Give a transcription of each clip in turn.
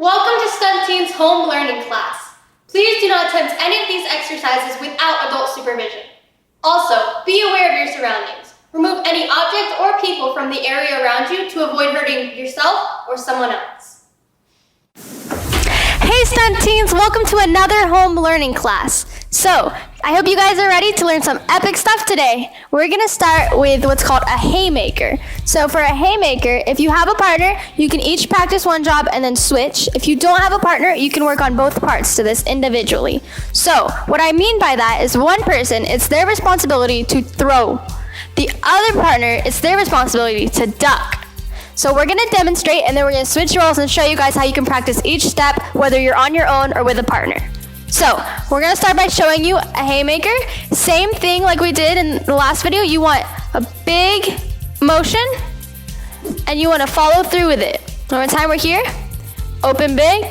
Welcome to Stunt Teenz home learning class. Please do not attempt any of these exercises without adult supervision. Also, be aware of your surroundings. Remove any object or people from the area around you to avoid hurting yourself or someone else. Hey Stunt Teenz, welcome to another home learning class. So, I hope you guys are ready to learn some epic stuff today. We're gonna start with what's called a haymaker. So for a haymaker, if you have a partner, you can each practice one job and then switch. If you don't have a partner, you can work on both parts to this individually. So, what I mean by that is one person, it's their responsibility to throw. The other partner, it's their responsibility to duck. So we're gonna demonstrate and then we're gonna switch roles and show you guys how you can practice each step, whether you're on your own or with a partner. So, we're gonna start by showing you a haymaker. Same thing like we did in the last video. You want a big motion and you wanna follow through with it. One more time, we're here. Open big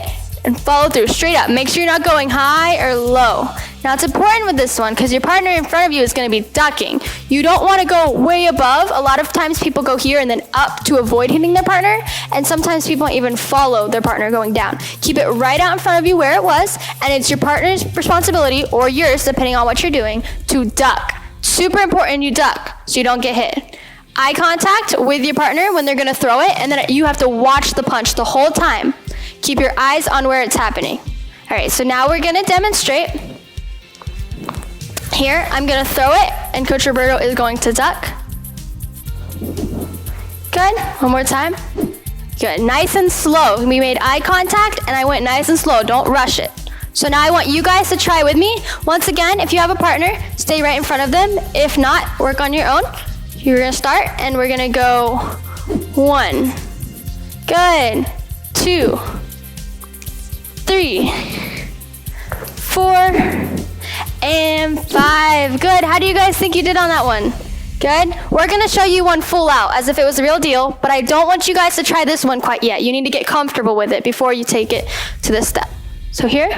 and follow through, straight up. Make sure you're not going high or low. Now it's important with this one because your partner in front of you is gonna be ducking. You don't wanna go way above. A lot of times people go here and then up to avoid hitting their partner, and sometimes people even follow their partner going down. Keep it right out in front of you where it was, and it's your partner's responsibility, or yours depending on what you're doing, to duck. Super important you duck so you don't get hit. Eye contact with your partner when they're gonna throw it, and then you have to watch the punch the whole time. Keep your eyes on where it's happening. All right, so now we're gonna demonstrate. Here, I'm gonna throw it, and Coach Roberto is going to duck. Good, one more time. Good, nice and slow. We made eye contact, and I went nice and slow, don't rush it. So now I want you guys to try with me. Once again, if you have a partner, stay right in front of them. If not, work on your own. You're gonna start, and we're gonna go 1. Good, 2, 3, 4, and 5. Good. How do you guys think you did on that one? Good. We're going to show you one full out as if it was the real deal, but I don't want you guys to try this one quite yet. You need to get comfortable with it before you take it to this step. So here.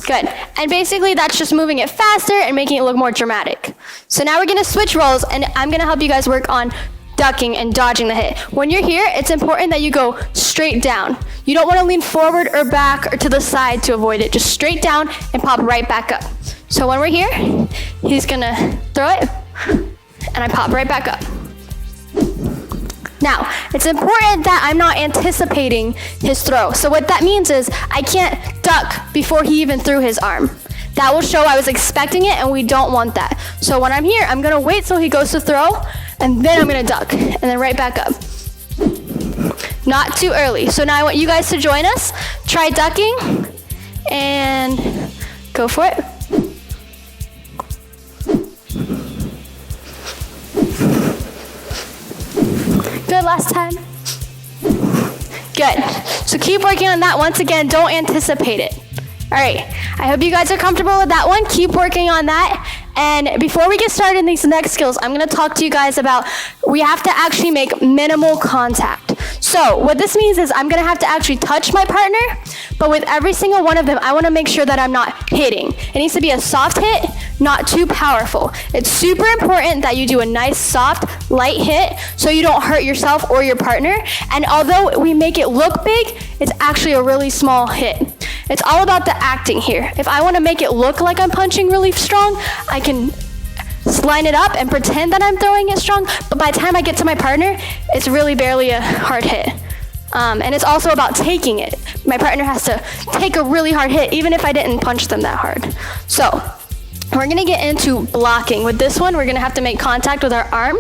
Good. And basically that's just moving it faster and making it look more dramatic. So now we're going to switch roles, and I'm going to help you guys work on ducking and dodging the hit. When you're here, it's important that you go straight down. You don't want to lean forward or back or to the side to avoid it. Just straight down and pop right back up. So when we're here, he's gonna throw it, and I pop right back up. Now, it's important that I'm not anticipating his throw. So what that means is I can't duck before he even threw his arm. That will show I was expecting it, and we don't want that. So when I'm here, I'm gonna wait till he goes to throw, and then I'm gonna duck, and then right back up. Not too early. So now I want you guys to join us. Try ducking, and go for it. Good, last time. Good. So keep working on that. Once again, don't anticipate it. All right, I hope you guys are comfortable with that one. Keep working on that. And before we get started in these next skills, I'm gonna talk to you guys about we have to actually make minimal contact. So what this means is I'm gonna have to actually touch my partner, but with every single one of them, I wanna make sure that I'm not hitting. It needs to be a soft hit, not too powerful. It's super important that you do a nice, soft, light hit so you don't hurt yourself or your partner. And although we make it look big, it's actually a really small hit. It's all about the acting here. If I wanna make it look like I'm punching really strong, I can line it up and pretend that I'm throwing it strong, but by the time I get to my partner, it's really barely a hard hit. And it's also about taking it. My partner has to take a really hard hit, even if I didn't punch them that hard. So, we're gonna get into blocking. With this one, we're gonna have to make contact with our arm.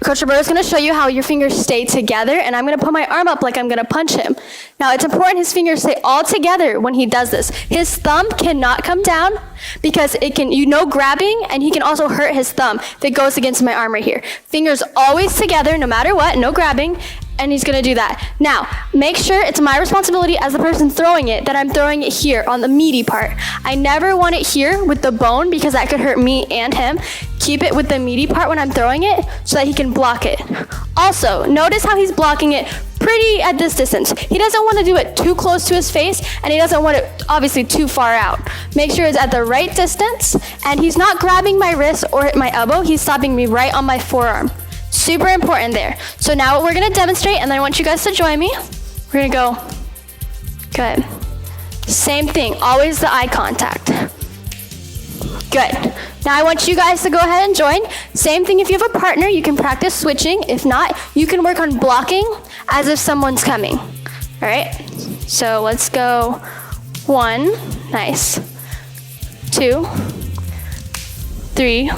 Coach Roberto's gonna show you how your fingers stay together, and I'm gonna put my arm up like I'm gonna punch him. Now, it's important his fingers stay all together when he does this. His thumb cannot come down because it can, grabbing, and he can also hurt his thumb if it goes against my arm right here. Fingers always together, no matter what, no grabbing, and he's gonna do that. Now, make sure it's my responsibility as the person throwing it that I'm throwing it here on the meaty part. I never want it here with the bone because that could hurt me and him. Keep it with the meaty part when I'm throwing it so that he can block it. Also, notice how he's blocking it pretty at this distance. He doesn't want to do it too close to his face, and he doesn't want it obviously too far out. Make sure it's at the right distance, and he's not grabbing my wrist or my elbow. He's stopping me right on my forearm. Super important there. So now what we're gonna demonstrate, and then I want you guys to join me. We're gonna go Good. Same thing, always the eye contact. Good. Now I want you guys to go ahead and join. Same thing, if you have a partner, you can practice switching. If not, you can work on blocking as if someone's coming. All right, so let's go 1, nice, 2, 3,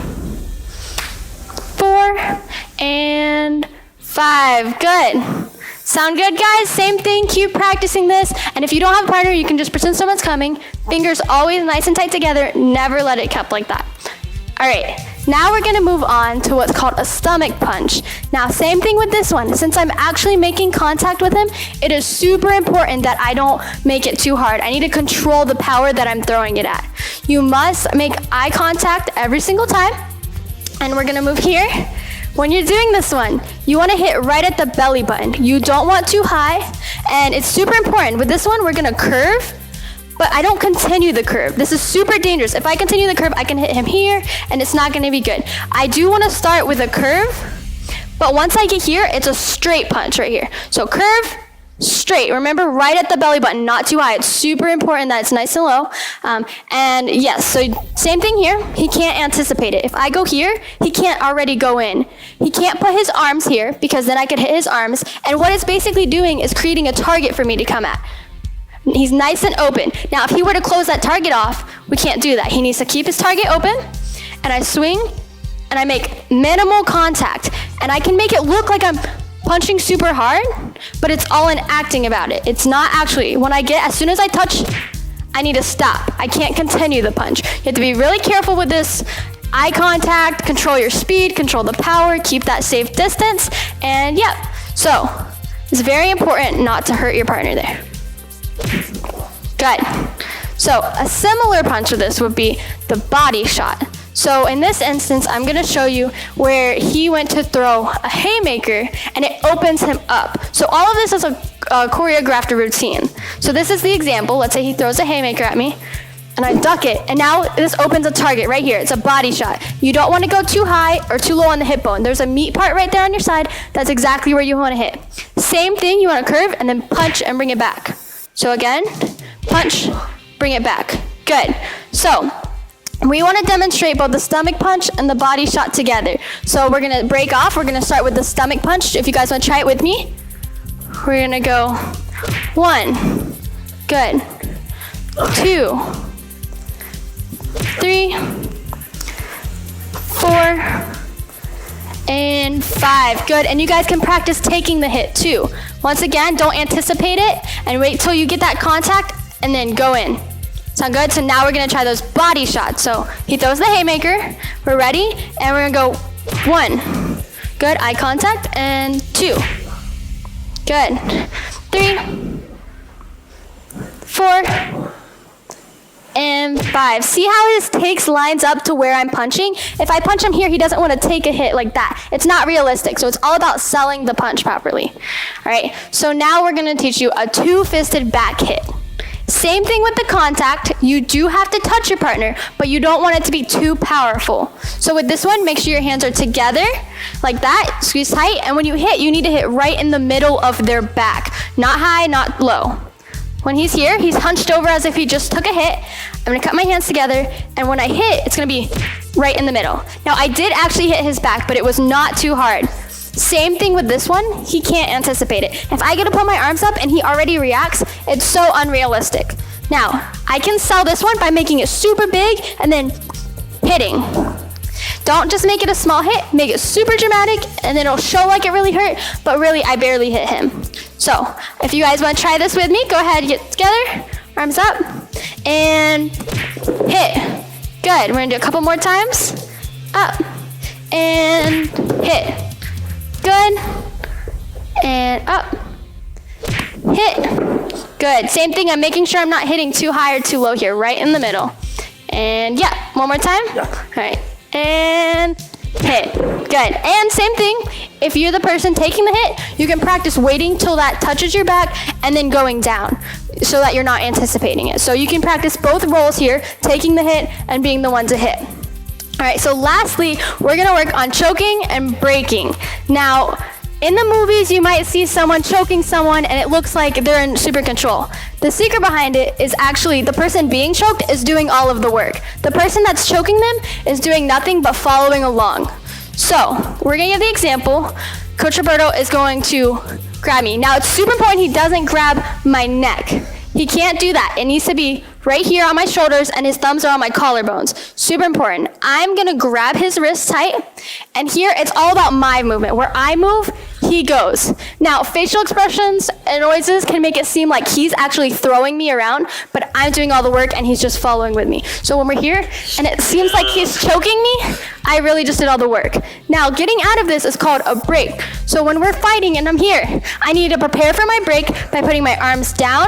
4, and 5, good. Sound good, guys? Same thing, keep practicing this. And if you don't have a partner, you can just pretend someone's coming. Fingers always nice and tight together. Never let it cup like that. All right, now we're gonna move on to what's called a stomach punch. Now, same thing with this one. Since I'm actually making contact with him, it is super important that I don't make it too hard. I need to control the power that I'm throwing it at. You must make eye contact every single time. And we're gonna move here. When you're doing this one, you wanna hit right at the belly button. You don't want too high, and it's super important. With this one, we're gonna curve, but I don't continue the curve. This is super dangerous. If I continue the curve, I can hit him here, and it's not gonna be good. I do wanna start with a curve, but once I get here, it's a straight punch right here. So curve, straight. Remember, right at the belly button, not too high. It's super important that it's nice and low. And yes, so same thing here. He can't anticipate it. If I go here, he can't already go in. He can't put his arms here because then I could hit his arms. And what it's basically doing is creating a target for me to come at. He's nice and open. Now, if he were to close that target off, we can't do that. He needs to keep his target open, and I swing, and I make minimal contact. And I can make it look like I'm punching super hard, but it's all in acting about it. It's not actually. As soon as I touch, I need to stop. I can't continue the punch. You have to be really careful with this eye contact, control your speed, control the power, keep that safe distance, and yeah. So, it's very important not to hurt your partner there. Good. So, a similar punch to this would be the body shot. So in this instance, I'm gonna show you where he went to throw a haymaker and it opens him up. So all of this is a choreographed routine. So this is the example. Let's say he throws a haymaker at me and I duck it. And now this opens a target right here. It's a body shot. You don't wanna go too high or too low on the hip bone. There's a meat part right there on your side. That's exactly where you wanna hit. Same thing, you wanna curve and then punch and bring it back. So again, punch, bring it back. Good. So, we want to demonstrate both the stomach punch and the body shot together. So we're going to break off. We're going to start with the stomach punch. If you guys want to try it with me, we're going to go 1, good, 2, 3, 4, and 5. Good. And you guys can practice taking the hit too. Once again, don't anticipate it and wait till you get that contact and then go in. Sound good? So now we're gonna try those body shots. So he throws the haymaker, we're ready, and we're gonna go 1, good, eye contact, and 2, good, 3, 4, and 5. See how his takes lines up to where I'm punching? If I punch him here, he doesn't wanna take a hit like that. It's not realistic, so it's all about selling the punch properly. All right, so now we're gonna teach you a 2-fisted back hit. Same thing with the contact. You do have to touch your partner, but you don't want it to be too powerful. So with this one, make sure your hands are together like that, squeeze tight, and when you hit, you need to hit right in the middle of their back. Not high, not low. When he's here, he's hunched over as if he just took a hit. I'm gonna cut my hands together, and when I hit, it's gonna be right in the middle. Now, I did actually hit his back, but it was not too hard. Same thing with this one, he can't anticipate it. If I get to put my arms up and he already reacts, it's so unrealistic. Now, I can sell this one by making it super big and then hitting. Don't just make it a small hit, make it super dramatic, and then it'll show like it really hurt, but really I barely hit him. So, if you guys wanna try this with me, go ahead, get together, arms up, and hit. Good, we're gonna do a couple more times. Up, and hit. Good, and up, hit, good. Same thing, I'm making sure I'm not hitting too high or too low here, right in the middle. And yeah, one more time. Yeah. All right, and hit, good. And same thing, if you're the person taking the hit, you can practice waiting till that touches your back and then going down so that you're not anticipating it. So you can practice both roles here, taking the hit and being the one to hit. All right, so lastly, we're gonna work on choking and breaking. Now, In the movies, you might see someone choking someone and it looks like they're in super control. The secret behind it is actually the person being choked is doing all of the work. The person that's choking them is doing nothing but following along. So, we're gonna give the example. Coach Roberto is going to grab me. Now, it's super important he doesn't grab my neck. He can't do that. It needs to be right here on my shoulders and his thumbs are on my collarbones. Super important. I'm gonna grab his wrist tight, and here it's all about my movement. Where I move, he goes. Now, facial expressions and noises can make it seem like he's actually throwing me around, but I'm doing all the work and he's just following with me. So when we're here and it seems like he's choking me, I really just did all the work. Now, getting out of this is called a break. So when we're fighting and I'm here, I need to prepare for my break by putting my arms down,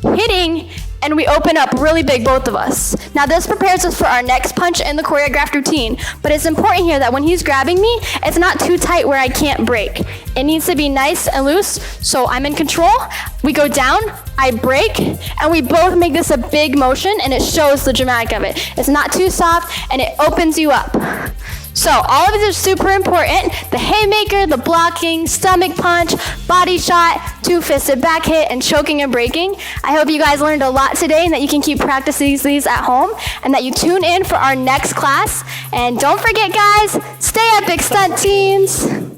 hitting, and we open up really big, both of us. Now this prepares us for our next punch in the choreographed routine, but it's important here that when he's grabbing me, it's not too tight where I can't break. It needs to be nice and loose, so I'm in control. We go down, I break, and we both make this a big motion, and it shows the dramatic of it. It's not too soft, and it opens you up. So all of these are super important. The haymaker, the blocking, stomach punch, body shot, two-fisted back hit, and choking and breaking. I hope you guys learned a lot today and that you can keep practicing these at home and that you tune in for our next class. And don't forget, guys, stay epic, Stunt Teens.